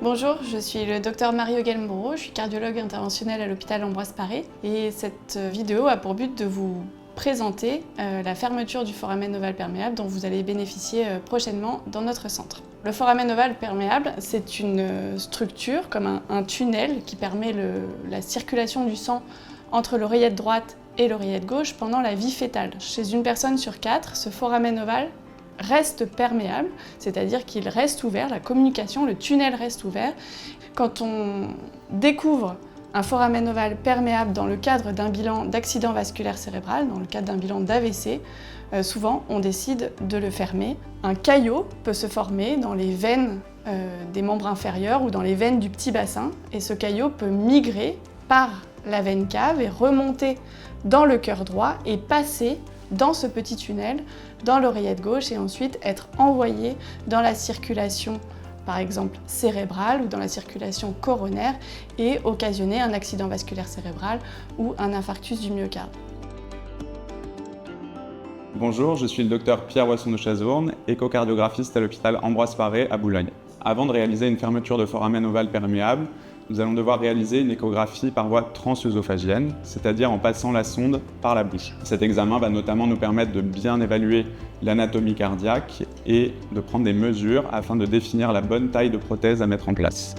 Bonjour, je suis le docteur Marie Gelmbourg, je suis cardiologue interventionnelle à l'hôpital Ambroise Paré et cette vidéo a pour but de vous présenter la fermeture du foramen ovale perméable dont vous allez bénéficier prochainement dans notre centre. Le foramen ovale perméable, c'est une structure comme un tunnel qui permet la circulation du sang entre l'oreillette droite et l'oreillette gauche pendant la vie fœtale. Chez une personne sur 4, ce foramen ovale reste perméable, c'est-à-dire qu'il reste ouvert, la communication, le tunnel reste ouvert. Quand on découvre un foramen ovale perméable dans le cadre d'un bilan d'accident vasculaire cérébral, dans le cadre d'un bilan d'AVC, souvent on décide de le fermer. Un caillot peut se former dans les veines des membres inférieurs ou dans les veines du petit bassin, et ce caillot peut migrer par la veine cave et remonter dans le cœur droit et passer dans ce petit tunnel, dans l'oreillette gauche, et ensuite être envoyé dans la circulation, par exemple cérébrale ou dans la circulation coronaire, et occasionner un accident vasculaire cérébral ou un infarctus du myocarde. Bonjour, je suis le docteur Pierre Boisson de Chazourne, échocardiographiste à l'hôpital Ambroise Paré à Boulogne. Avant de réaliser une fermeture de foramen ovale perméable, nous allons devoir réaliser une échographie par voie transœsophagienne, c'est-à-dire en passant la sonde par la bouche. Cet examen va notamment nous permettre de bien évaluer l'anatomie cardiaque et de prendre des mesures afin de définir la bonne taille de prothèse à mettre en place.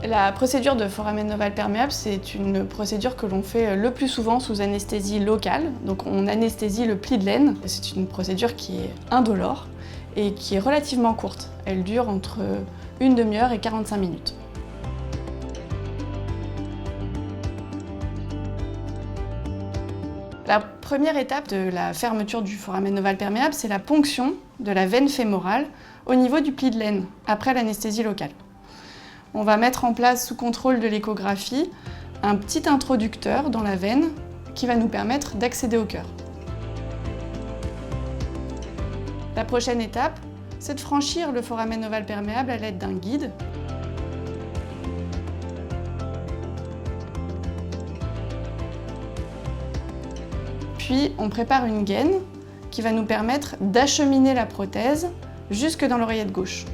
La procédure de foramen ovale perméable, c'est une procédure que l'on fait le plus souvent sous anesthésie locale. Donc on anesthésie le pli de l'aine. C'est une procédure qui est indolore et qui est relativement courte. Elle dure entre une demi-heure et 45 minutes. La première étape de la fermeture du foramen ovale perméable, c'est la ponction de la veine fémorale au niveau du pli de l'aine, après l'anesthésie locale. On va mettre en place, sous contrôle de l'échographie, un petit introducteur dans la veine qui va nous permettre d'accéder au cœur. La prochaine étape, c'est de franchir le foramen ovale perméable à l'aide d'un guide. Puis on prépare une gaine qui va nous permettre d'acheminer la prothèse jusque dans l'oreillette gauche.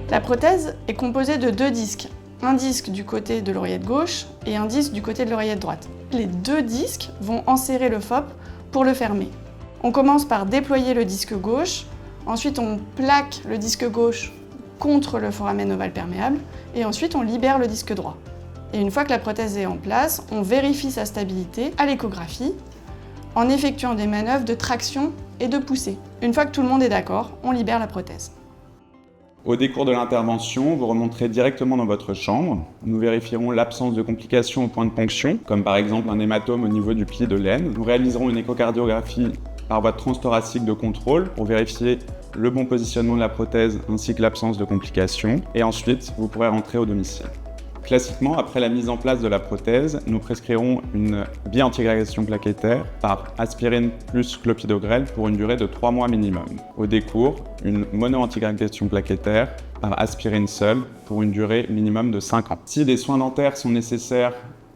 La prothèse est composée de deux disques, un disque du côté de l'oreillette gauche et un disque du côté de l'oreillette droite. Les deux disques vont enserrer le FOP pour le fermer. On commence par déployer le disque gauche, ensuite on plaque le disque gauche contre le foramen ovale perméable et ensuite on libère le disque droit. Et une fois que la prothèse est en place, on vérifie sa stabilité à l'échographie en effectuant des manœuvres de traction et de poussée. Une fois que tout le monde est d'accord, on libère la prothèse. Au décours de l'intervention, vous remonterez directement dans votre chambre. Nous vérifierons l'absence de complications au point de ponction, comme par exemple un hématome au niveau du pli de l'aine. Nous réaliserons une échocardiographie par voie transthoracique de contrôle pour vérifier le bon positionnement de la prothèse ainsi que l'absence de complications. Et ensuite, vous pourrez rentrer au domicile. Classiquement, après la mise en place de la prothèse, nous prescrirons une bi-antigrégation plaquettaire par aspirine plus clopidogrel pour une durée de 3 mois minimum. Au décours, une mono-antigrégation plaquettaire par aspirine seule pour une durée minimum de 5 ans. Si des soins dentaires sont nécessaires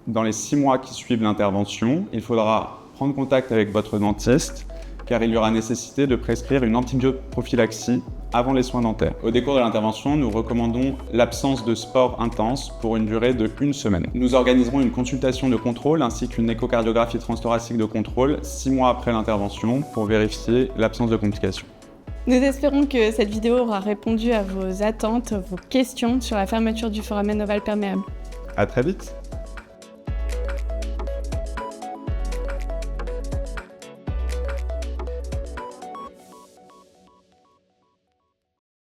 dans les 6 mois qui suivent l'intervention, il faudra prendre contact avec votre dentiste car il y aura nécessité de prescrire une antibioprophylaxie avant les soins dentaires. Au décours de l'intervention, nous recommandons l'absence de sport intense pour une durée de 1 semaine. Nous organiserons une consultation de contrôle ainsi qu'une échocardiographie transthoracique de contrôle 6 mois après l'intervention pour vérifier l'absence de complications. Nous espérons que cette vidéo aura répondu à vos attentes, vos questions sur la fermeture du foramen ovale perméable. À très vite!